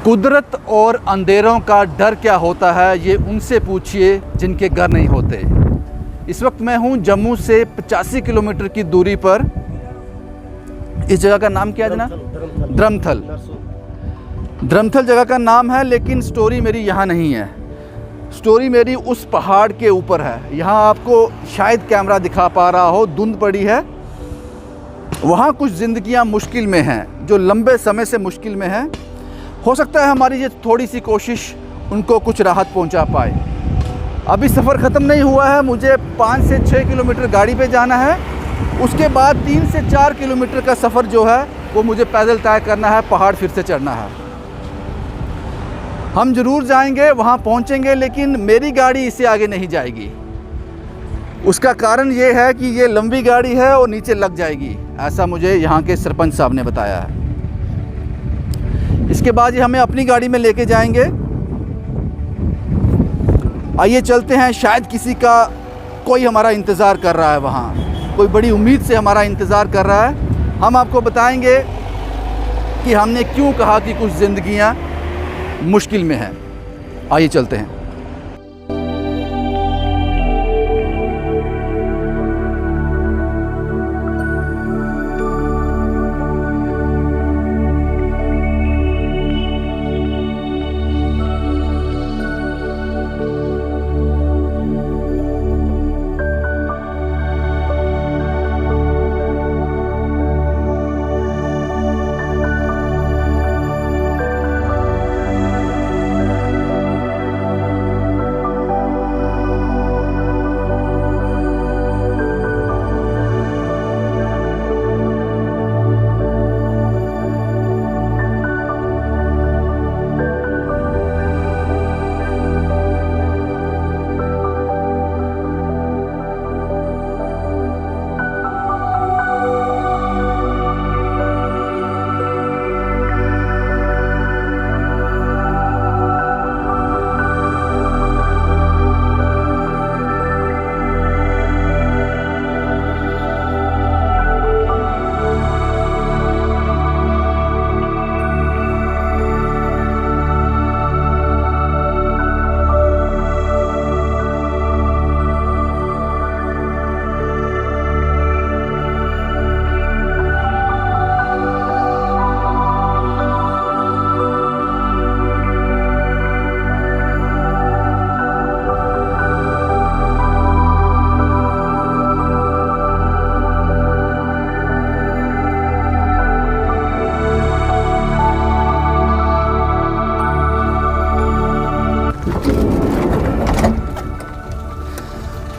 कुदरत और अंधेरों का डर क्या होता है, ये उनसे पूछिए जिनके घर नहीं होते। इस वक्त मैं हूँ जम्मू से 85 किलोमीटर की दूरी पर। इस जगह का नाम क्या है जनाब? धर्मथल। धर्मथल जगह का नाम है, लेकिन स्टोरी मेरी यहाँ नहीं है। स्टोरी मेरी उस पहाड़ के ऊपर है। यहाँ आपको शायद कैमरा दिखा पा रहा हो, धुंध पड़ी है। वहाँ कुछ ज़िंदगियाँ मुश्किल में हैं, जो लंबे समय से मुश्किल में हैं। हो सकता है हमारी ये थोड़ी सी कोशिश उनको कुछ राहत पहुँचा पाए। अभी सफ़र ख़त्म नहीं हुआ है। मुझे 5 से 6 किलोमीटर गाड़ी पे जाना है। उसके बाद 3 से 4 किलोमीटर का सफ़र जो है वो मुझे पैदल तय करना है, पहाड़ फिर से चढ़ना है। हम ज़रूर जाएंगे, वहाँ पहुँचेंगे, लेकिन मेरी गाड़ी इससे आगे नहीं जाएगी। उसका कारण ये है कि ये लंबी गाड़ी है और नीचे लग जाएगी, ऐसा मुझे यहाँ के सरपंच साहब ने बताया है। इसके बाद ये हमें अपनी गाड़ी में लेके जाएंगे। आइए चलते हैं। शायद किसी का कोई हमारा इंतज़ार कर रहा है, वहाँ कोई बड़ी उम्मीद से हमारा इंतज़ार कर रहा है। हम आपको बताएंगे कि हमने क्यों कहा कि कुछ ज़िंदगियाँ मुश्किल में हैं। आइए चलते हैं।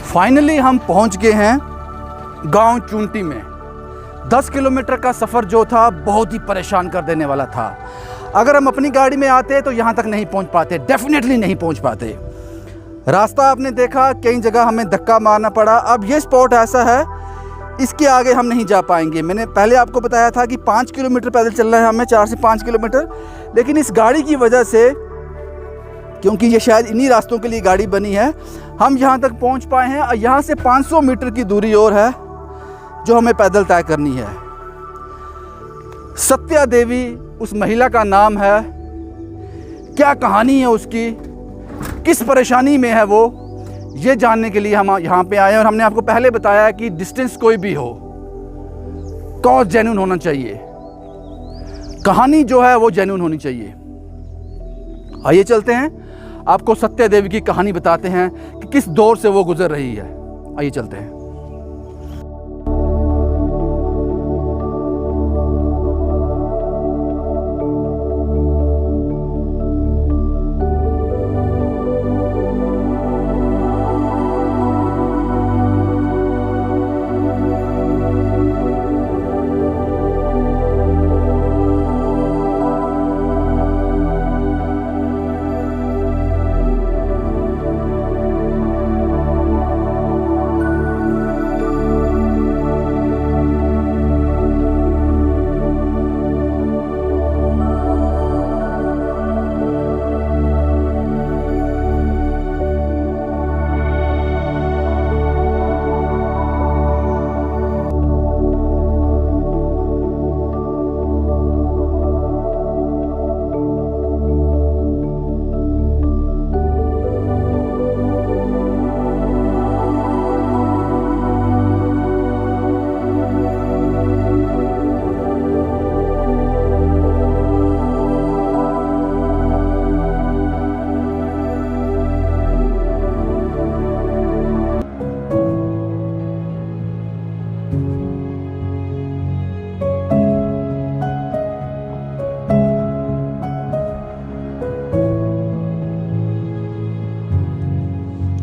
फाइनली हम पहुंच गए हैं गांव चुंटी में। 10 किलोमीटर का सफ़र जो था बहुत ही परेशान कर देने वाला था। अगर हम अपनी गाड़ी में आते तो यहाँ तक नहीं पहुँच पाते, डेफिनेटली नहीं पहुँच पाते। रास्ता आपने देखा, कई जगह हमें धक्का मारना पड़ा। अब ये स्पॉट ऐसा है, इसके आगे हम नहीं जा पाएंगे। मैंने पहले आपको बताया था कि 5 किलोमीटर पैदल चलना है हमें, 4 से 5 किलोमीटर। लेकिन इस गाड़ी की वजह से, क्योंकि ये शायद इन्हीं रास्तों के लिए गाड़ी बनी है, हम यहाँ तक पहुँच पाए हैं। और यहाँ से 500 मीटर की दूरी और है जो हमें पैदल तय करनी है। सत्या देवी उस महिला का नाम है। क्या कहानी है उसकी, किस परेशानी में है वो, ये जानने के लिए हम यहाँ पे आए हैं। और हमने आपको पहले बताया कि डिस्टेंस कोई भी हो, कॉज जेन्युइन होना चाहिए, कहानी जो है वो जेन्युइन होनी चाहिए। आइए चलते हैं, आपको सत्या देवी की कहानी बताते हैं कि किस दौर से वो गुजर रही है। आइए चलते हैं।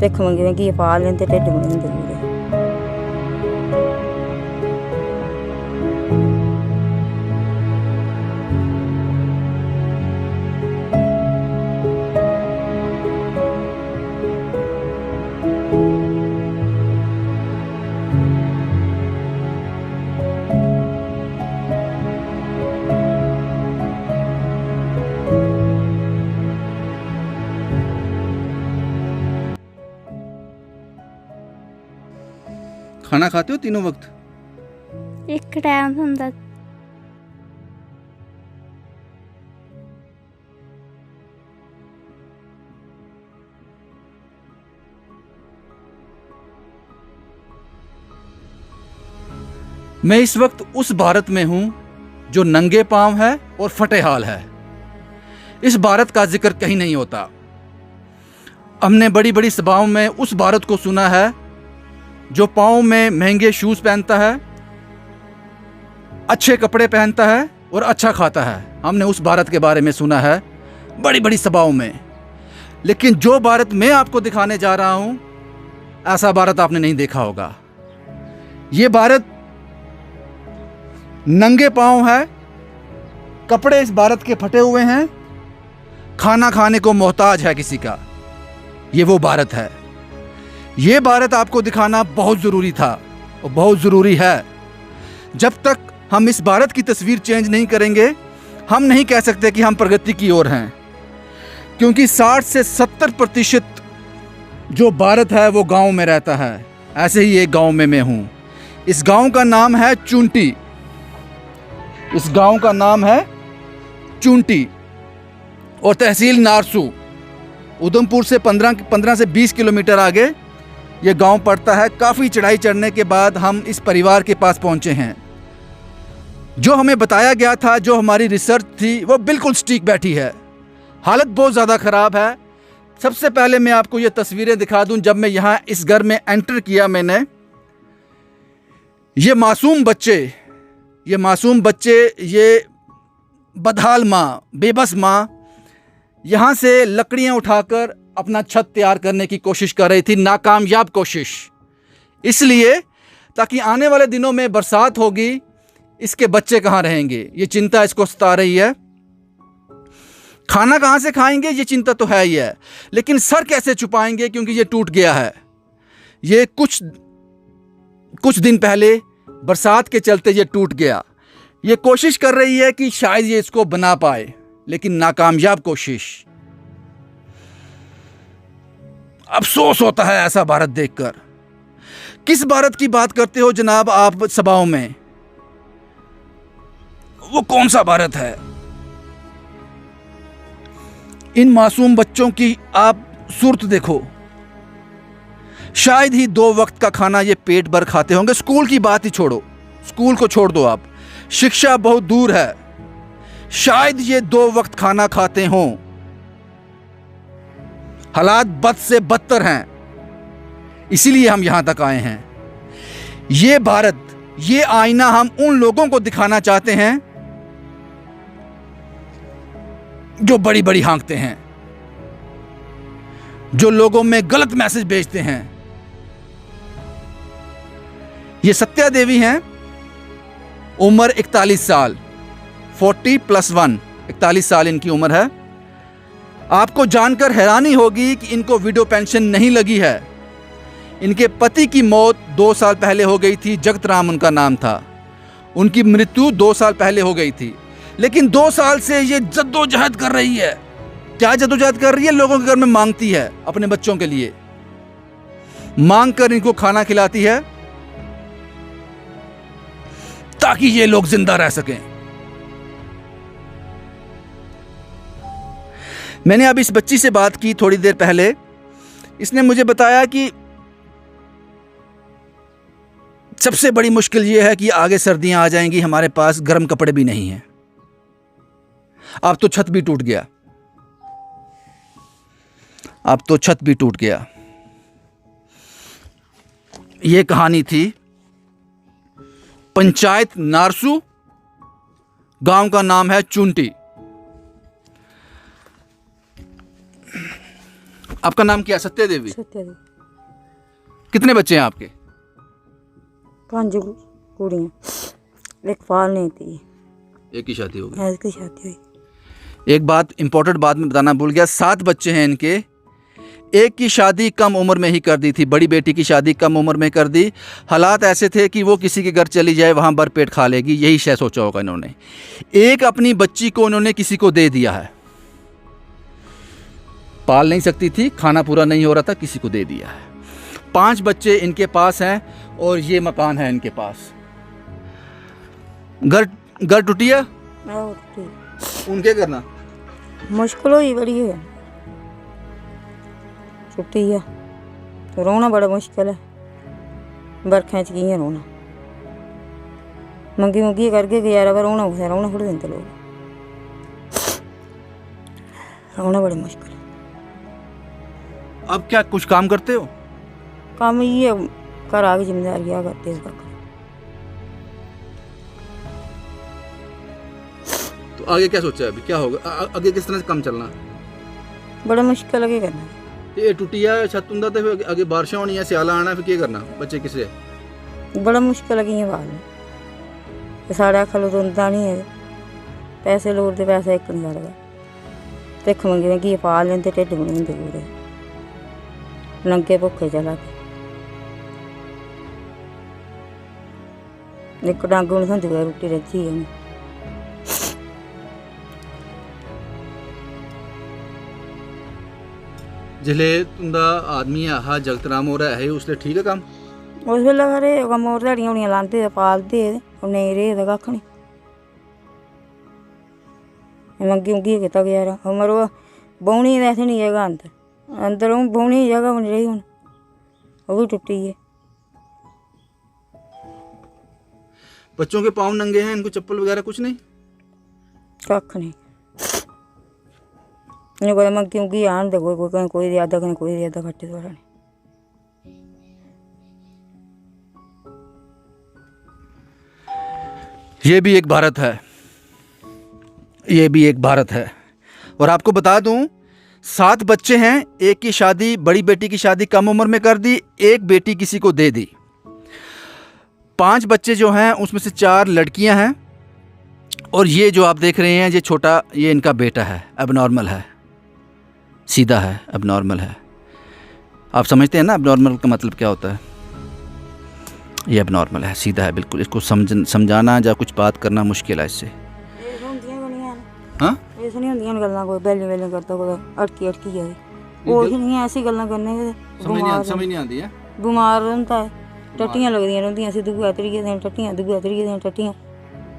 ਭਿੱਖ ਮੰਗਦੇ ਕੀ ਪਾ ਲੈਂਦੇ ਢਿੱਡ ਨਹੀਂ ਹੁੰਦੇ ਪੂਰੇ। खाना खाते हो तीनों वक्त? एक टाइम ਹੁੰਦਾ। मैं इस वक्त उस भारत में हूं जो नंगे पांव है और फटे हाल है। इस भारत का जिक्र कहीं नहीं होता। हमने बड़ी बड़ी सभाओं में उस भारत को सुना है जो पाँव में महंगे शूज पहनता है, अच्छे कपड़े पहनता है और अच्छा खाता है। हमने उस भारत के बारे में सुना है बड़ी बड़ी सभाओं में। लेकिन जो भारत मैं आपको दिखाने जा रहा हूं, ऐसा भारत आपने नहीं देखा होगा। ये भारत नंगे पाँव है, कपड़े इस भारत के फटे हुए हैं, खाना खाने को मोहताज है किसी का। ये वो भारत है। ये भारत आपको दिखाना बहुत ज़रूरी था और बहुत ज़रूरी है। जब तक हम इस भारत की तस्वीर चेंज नहीं करेंगे, हम नहीं कह सकते कि हम प्रगति की ओर हैं। क्योंकि 60 से 70% जो भारत है वो गांव में रहता है। ऐसे ही एक गांव में मैं हूँ। इस गांव का नाम है चुंटी। इस गांव का नाम है चुंटी और तहसील नारसू। उधमपुर से 15 से 20 किलोमीटर आगे ये गांव पड़ता है। काफ़ी चढ़ाई चढ़ने के बाद हम इस परिवार के पास पहुंचे हैं। जो हमें बताया गया था, जो हमारी रिसर्च थी, वो बिल्कुल सटीक बैठी है। हालत बहुत ज़्यादा ख़राब है। सबसे पहले मैं आपको ये तस्वीरें दिखा दूं। जब मैं यहाँ इस घर में एंटर किया मैंने, ये मासूम बच्चे, ये बदहाल माँ, बेबस माँ यहाँ से लकड़ियाँ उठाकर अपना छत तैयार करने की कोशिश कर रही थी। नाकामयाब कोशिश, इसलिए ताकि आने वाले दिनों में बरसात होगी, इसके बच्चे कहाँ रहेंगे, ये चिंता इसको सता रही है। खाना कहाँ से खाएंगे, ये चिंता तो है ही है। लेकिन सर कैसे छुपाएंगे, क्योंकि ये टूट गया है। ये कुछ दिन पहले बरसात के चलते ये टूट गया। ये कोशिश कर रही है कि शायद ये इसको बना पाए, लेकिन नाकामयाब कोशिश। अफसोस होता है ऐसा भारत देखकर। किस भारत की बात करते हो जनाब आप सभाओं में? वो कौन सा भारत है? इन मासूम बच्चों की आप सूरत देखो। शायद ही 2 वक्त का खाना ये पेट भर खाते होंगे। स्कूल की बात ही छोड़ो, स्कूल को छोड़ दो आप, शिक्षा बहुत दूर है। शायद ये 2 वक्त खाना खाते हों। हालात बद से बदतर हैं, इसीलिए हम यहां तक आए हैं। ये भारत, ये आईना हम उन लोगों को दिखाना चाहते हैं जो बड़ी बड़ी हाँकते हैं, जो लोगों में गलत मैसेज भेजते हैं। ये सत्या देवी हैं, उम्र 41 साल, 40+1, 41 साल इनकी उम्र है। आपको जानकर हैरानी होगी कि इनको विडो पेंशन नहीं लगी है। इनके पति की मौत 2 साल पहले हो गई थी। जगतराम उनका नाम था। उनकी मृत्यु 2 साल पहले हो गई थी। लेकिन 2 साल से ये जद्दोजहद कर रही है। क्या जद्दोजहद कर रही है? लोगों के घर में मांगती है, अपने बच्चों के लिए मांग कर इनको खाना खिलाती है ताकि ये लोग जिंदा रह सकें। मैंने अब इस बच्ची से बात की थोड़ी देर पहले। इसने मुझे बताया कि सबसे बड़ी मुश्किल ये है कि आगे सर्दियां आ जाएंगी, हमारे पास गर्म कपड़े भी नहीं हैं। अब तो छत भी टूट गया, अब तो छत भी टूट गया। ये कहानी थी पंचायत नारसू, गांव का नाम है चुंटी। आपका नाम क्या? सत्या देवी। सत्या देवी। कितने बच्चे हैं आपके? 5 कुड़ियाँ, एक पालने थी, एक की शादी हो गई। इसकी शादी हुई। एक बात इंपॉर्टेंट बात में बताना भूल गया, 7 बच्चे हैं इनके। एक की शादी कम उम्र में ही कर दी थी, बड़ी बेटी की शादी कम उम्र में कर दी। हालात ऐसे थे कि वो किसी के घर चली जाए वहाँ भरपेट खा लेगी, यही शायद सोचा होगा इन्होंने। एक अपनी बच्ची को इन्होंने किसी को दे दिया है, पाल नहीं सकती थी, खाना पूरा नहीं हो रहा था, किसी को दे दिया है। 5 बच्चे इनके पास हैं और ये मकान है इनके पास। घर टूटिया और उनके करना मुश्किल हुई बड़ी है, छुट्टी है, रोना बड़ा मुश्किल है, बरखें च कि'यां रोना, मंगी मुंगी करके गुजारा, पर रोना कुत्थै, रोना थोड़ी दिंदे लोग, रोना बड़ी मुश्किल है। अब क्या कुछ काम करते हो? कम्म इ'यै घर आ के जिम्मेदारी क्या करते हो? तो आगे क्या सोचा है, अभी क्या होगा? आगे किस तरह से काम चलना? बड़ा मुश्किल है, केह् करना? ये टुटिया छत हुंदा ते फिर अगे बारिशां होनियां, स्याला आना, फिर केह् करना? बच्चे किसे? बड़ा मुश्किल है, कि'यां पालने? ते साढ़े अक्खल रौंदा नहीं है, पैसे लोड़दे, पैसा इक नहीं करदा, भिक्ख मंगी मंगी पाल लैंदे, ढिड्ड बनी जंदे पूरे, नंगे भुक्खे चला दे, इक डंग नहीं थ्होंदी कुदै रुट्टी रज्जी गै नहीं। जिसले तुंदा आदमी आहा जगतराम हो रहा है, उसले ठीक है काम? उस बेल्लै खरे कम्म होर ध्याड़ियां होनियां लांदे ते पालदे, हून नेईं रेह् ते कक्ख निं, मंगी मुंगी कीता गुजारा। मरो बौह्ने दी असें निं जगह अंदर हून बौह्ने दी जगह बी निं रेही, हून ओह् बी टुट्टी गे। बच्चों के पाँव नंगे हैं, इनको चप्पल वगैरह कुछ नहीं? कक्ख नहीं, इ'यां कुदै मंगी मुंगी आन ते कोई देआ दा, कदें कोई देआ दा, खट्टे थोड़ा नहीं। ये भी एक भारत है, ये भी एक भारत है। और आपको बता दूं, 7 बच्चे हैं, एक की शादी, बड़ी बेटी की शादी कम उम्र में कर दी, एक बेटी किसी को दे दी। 5 बच्चे जो हैं उसमें से 4 लड़कियां हैं, और ये जो आप देख रहे हैं ये छोटा, ये इनका बेटा है, एबनॉर्मल है, सीधा है, एबनॉर्मल है। आप समझते हैं ना एबनॉर्मल का मतलब क्या होता है? ये एबनॉर्मल है, सीधा है बिल्कुल, इसको समझाना या कुछ बात करना मुश्किल है इससे। हाँ, इस नहीं होंदियां गल्लां, कोई बैली बैली करता, कोई अटकी अटकी जाए, वो नहीं ऐसी गल्लां करने समझ नहीं आती है। बीमार रौंह्दा है, टट्टियां लगदियां रौंह्दियां, असीं दूआ त्रीए दिन टट्टियां, दूआ त्रीए दिन टट्टियां,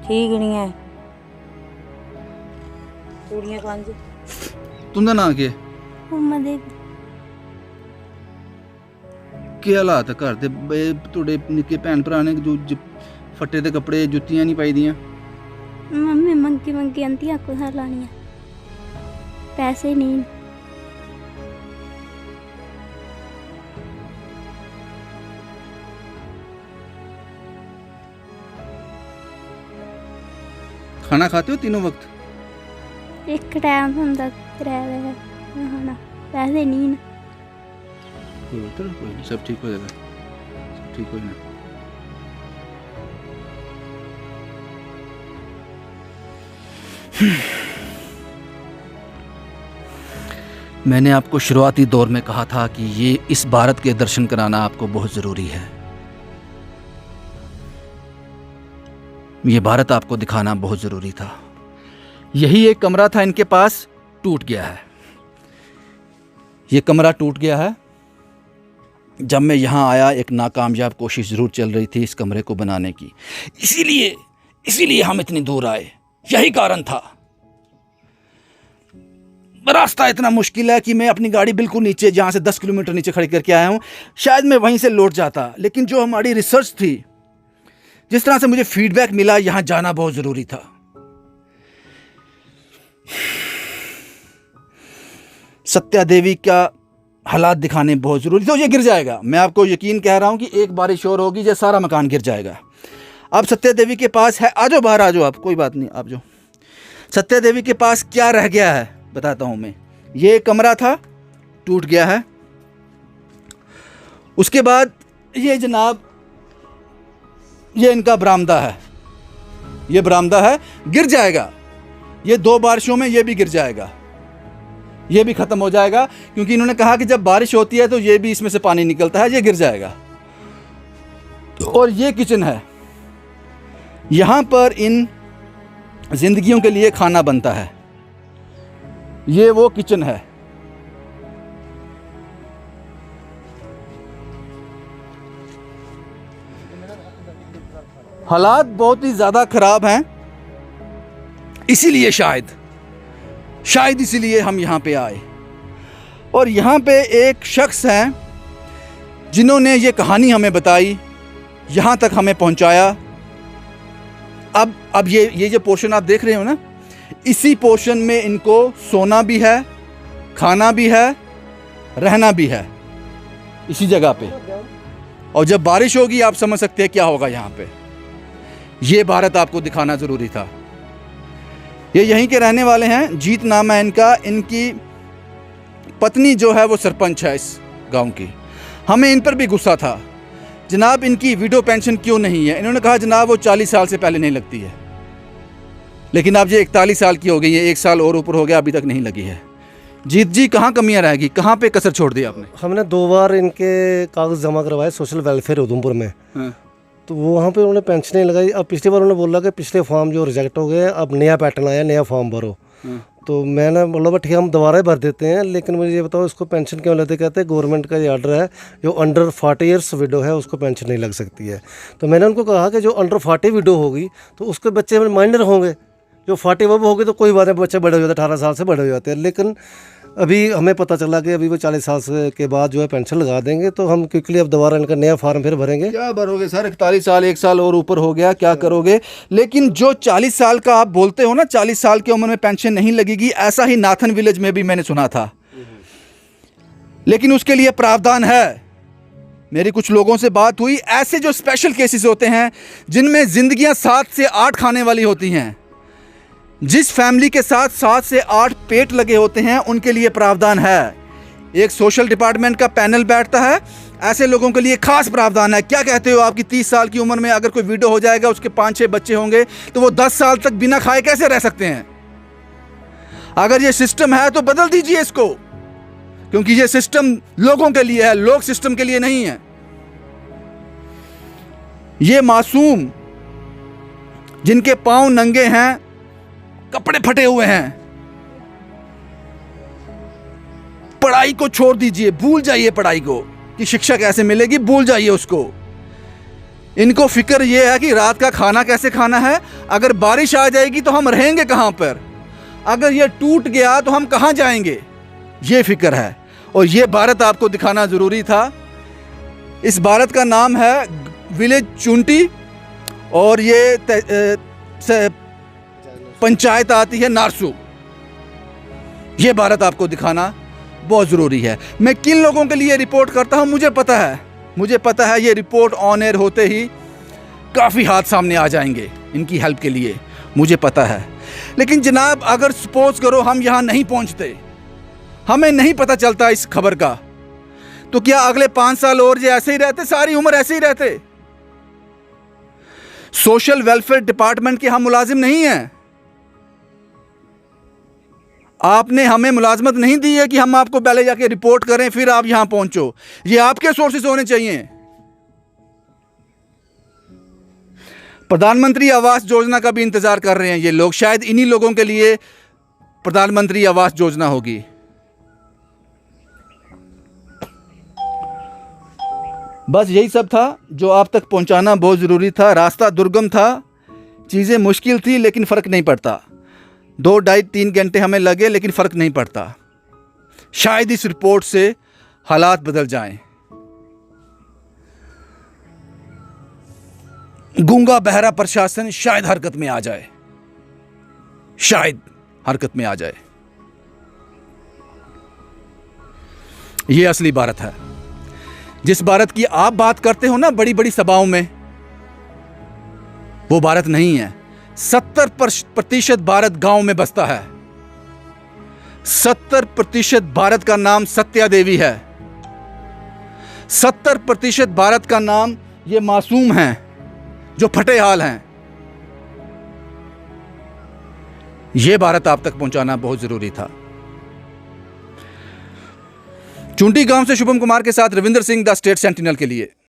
ठीक नहीं है। कुड़ियां 5। तुंदा नाम केह्? उम्मा दे केह् हालात है घर दे? थोड़े निक्के भैन भ्रा ने जो फट्टे दे कपड़े, जुत्तियां नहीं पाई दियां? मम्मी मंगी मंगी आंदियां, कुत्थै लानियां, पैसे नहीं। खाना खाते हो तीनों वक्त? एक टाइम हुंदा, 3 बजे खाना, पैसे नहीं न। कोई नहीं, सब ठीक हो जाएगा, सब ठीक हो जाएगा। मैंने आपको शुरुआती दौर में कहा था कि ये इस भारत के दर्शन कराना आपको बहुत ज़रूरी है, ये भारत आपको दिखाना बहुत ज़रूरी था। यही एक कमरा था इनके पास, टूट गया है, ये कमरा टूट गया है। जब मैं यहाँ आया, एक नाकामयाब कोशिश ज़रूर चल रही थी इस कमरे को बनाने की, इसीलिए हम इतनी दूर आए, यही कारण था। रास्ता इतना मुश्किल है कि मैं अपनी गाड़ी बिल्कुल नीचे, जहाँ से 10 किलोमीटर नीचे खड़ी करके आया हूँ, शायद मैं वहीं से लौट जाता, लेकिन जो हमारी रिसर्च थी, जिस तरह से मुझे फीडबैक मिला, यहाँ जाना बहुत ज़रूरी था। सत्या देवी का हालात दिखाने बहुत ज़रूरी, तो ये गिर जाएगा, मैं आपको यकीन कह रहा हूँ कि एक बारिश और होगी, ये सारा मकान गिर जाएगा। अब सत्या देवी के पास है, आ जाओ बाहर, आ जाओ आप, कोई बात नहीं, आप जो सत्या देवी के पास क्या रह गया है बताता हूँ मैं। ये कमरा था, टूट गया है। उसके बाद ये जनाब, ये इनका बरामदा है, ये बरामदा है, गिर जाएगा। ये 2 बारिशों में ये भी गिर जाएगा, ये भी ख़त्म हो जाएगा, क्योंकि इन्होंने कहा कि जब बारिश होती है तो ये भी इसमें से पानी निकलता है, ये गिर जाएगा। और ये किचन है, यहाँ पर इन जिंदगियों के लिए खाना बनता है। ये वो किचन है। हालात बहुत ही ज़्यादा ख़राब हैं, इसीलिए शायद इसीलिए हम यहाँ पे आए। और यहाँ पे एक शख्स हैं जिन्होंने ये कहानी हमें बताई, यहाँ तक हमें पहुँचाया। अब ये जो पोर्शन आप देख रहे हो ना, इसी पोर्शन में इनको सोना भी है, खाना भी है, रहना भी है, इसी जगह पे। और जब बारिश होगी आप समझ सकते हैं क्या होगा यहाँ पे। ये भारत आपको दिखाना ज़रूरी था। ये यहीं के रहने वाले हैं, जीत नाम है इनका। इनकी पत्नी जो है वो सरपंच है इस गांव की। हमें इन पर भी गुस्सा था, जनाब इनकी विडो पेंशन क्यों नहीं है। इन्होंने कहा जनाब वो 40 साल से पहले नहीं लगती है, लेकिन अब ये 41 साल की हो गई है, 1 साल और ऊपर हो गया, अभी तक नहीं लगी है। जीत जी, कहाँ कमियाँ रहेगी, कहाँ पे कसर छोड़ दी आपने? हमने 2 बार इनके कागज़ जमा करवाए सोशल वेलफेयर उधमपुर में। हाँ। तो वहाँ पे उन्होंने पेंशन नहीं लगाई। अब पिछली बार उन्होंने बोला कि पिछले फॉर्म जो रिजेक्ट हो गए, अब नया पैटर्न आया, नया फॉर्म भरो। तो मैंने बोला ठीक है हम दोबारा भर देते हैं, लेकिन मुझे ये बताओ इसको पेंशन क्यों लेते। कहते हैं गवर्नमेंट का ये ऑर्डर है, जो अंडर 40 ईयर्स विडो है उसको पेंशन नहीं लग सकती है। तो मैंने उनको कहा कि जो अंडर 40 विडो होगी तो उसके बच्चे माइनर होंगे, जो 40 अब होगी तो कोई बात नहीं, बच्चे बड़े हो जाते हैं, 18 साल से बड़े हो जाते हैं। लेकिन अभी हमें पता चला कि अभी वो 40 साल के बाद जो है पेंशन लगा देंगे, तो हम क्विकली अब दोबारा इनका नया फार्म फिर भरेंगे। क्या भरोगे सर, 41 साल, 1 साल और ऊपर हो गया, क्या करोगे? लेकिन जो 40 साल का आप बोलते हो ना, 40 साल की उम्र में पेंशन नहीं लगेगी, ऐसा ही नाथन विलेज में भी मैंने सुना था। लेकिन उसके लिए प्रावधान है। मेरी कुछ लोगों से बात हुई, ऐसे जो स्पेशल केसेस होते हैं जिनमें जिंदगियां 7 से 8 खाने वाली होती हैं, जिस फैमिली के साथ 7 से 8 पेट लगे होते हैं, उनके लिए प्रावधान है। एक सोशल डिपार्टमेंट का पैनल बैठता है, ऐसे लोगों के लिए खास प्रावधान है। क्या कहते हो, आपकी 30 साल की उम्र में अगर कोई विडो हो जाएगा, उसके 5-6 बच्चे होंगे, तो वो 10 साल तक बिना खाए कैसे रह सकते हैं? अगर ये सिस्टम है तो बदल दीजिए इसको, क्योंकि ये सिस्टम लोगों के लिए है, लोग सिस्टम के लिए नहीं है। ये मासूम जिनके पांव नंगे हैं, कपड़े फटे हुए हैं, पढ़ाई को छोड़ दीजिए, भूल जाइए पढ़ाई को कि शिक्षा कैसे मिलेगी, भूल जाइए उसको। इनको फिक्र ये है कि रात का खाना कैसे खाना है, अगर बारिश आ जाएगी तो हम रहेंगे कहां पर, अगर ये टूट गया तो हम कहां जाएंगे, ये फिक्र है। और ये भारत आपको दिखाना जरूरी था। इस भारत का नाम है विलेज चुंटी, और ये पंचायत आती है नारसू। ये भारत आपको दिखाना बहुत ज़रूरी है। मैं किन लोगों के लिए रिपोर्ट करता हूं, मुझे पता है ये रिपोर्ट ऑन एयर होते ही काफ़ी हाथ सामने आ जाएंगे इनकी हेल्प के लिए, मुझे पता है। लेकिन जनाब अगर सपोज करो हम यहाँ नहीं पहुँचते, हमें नहीं पता चलता इस खबर का, तो क्या अगले 5 साल और ये ऐसे ही रहते, सारी उम्र ऐसे ही रहते? सोशल वेलफेयर डिपार्टमेंट के हम मुलाजिम नहीं हैं। आपने हमें मुलाजमत नहीं दी है कि हम आपको पहले जाके रिपोर्ट करें फिर आप यहां पहुंचो। ये आपके सोर्सेस होने चाहिए। प्रधानमंत्री आवास योजना का भी इंतजार कर रहे हैं ये लोग, शायद इन्हीं लोगों के लिए प्रधानमंत्री आवास योजना होगी। बस यही सब था जो आप तक पहुंचाना बहुत ज़रूरी था। रास्ता दुर्गम था, चीज़ें मुश्किल थी, लेकिन फ़र्क नहीं पड़ता। 2, 2.5, 3 घंटे हमें लगे, लेकिन फ़र्क नहीं पड़ता। शायद इस रिपोर्ट से हालात बदल जाएं। गूंगा बहरा प्रशासन शायद हरकत में आ जाए, शायद हरकत में आ जाए। ये असली भारत है, जिस भारत की आप बात करते हो ना बड़ी बड़ी सभाओं में, वो भारत नहीं है। 70% भारत गांव में बसता है। 70% भारत का नाम सत्या देवी है। 70% भारत का नाम ये मासूम हैं जो फटे हाल हैं। ये भारत आप तक पहुंचाना बहुत जरूरी था। चुंटी गांव से शुभम कुमार के साथ Ravinder Singh, the state sentinel के लिए।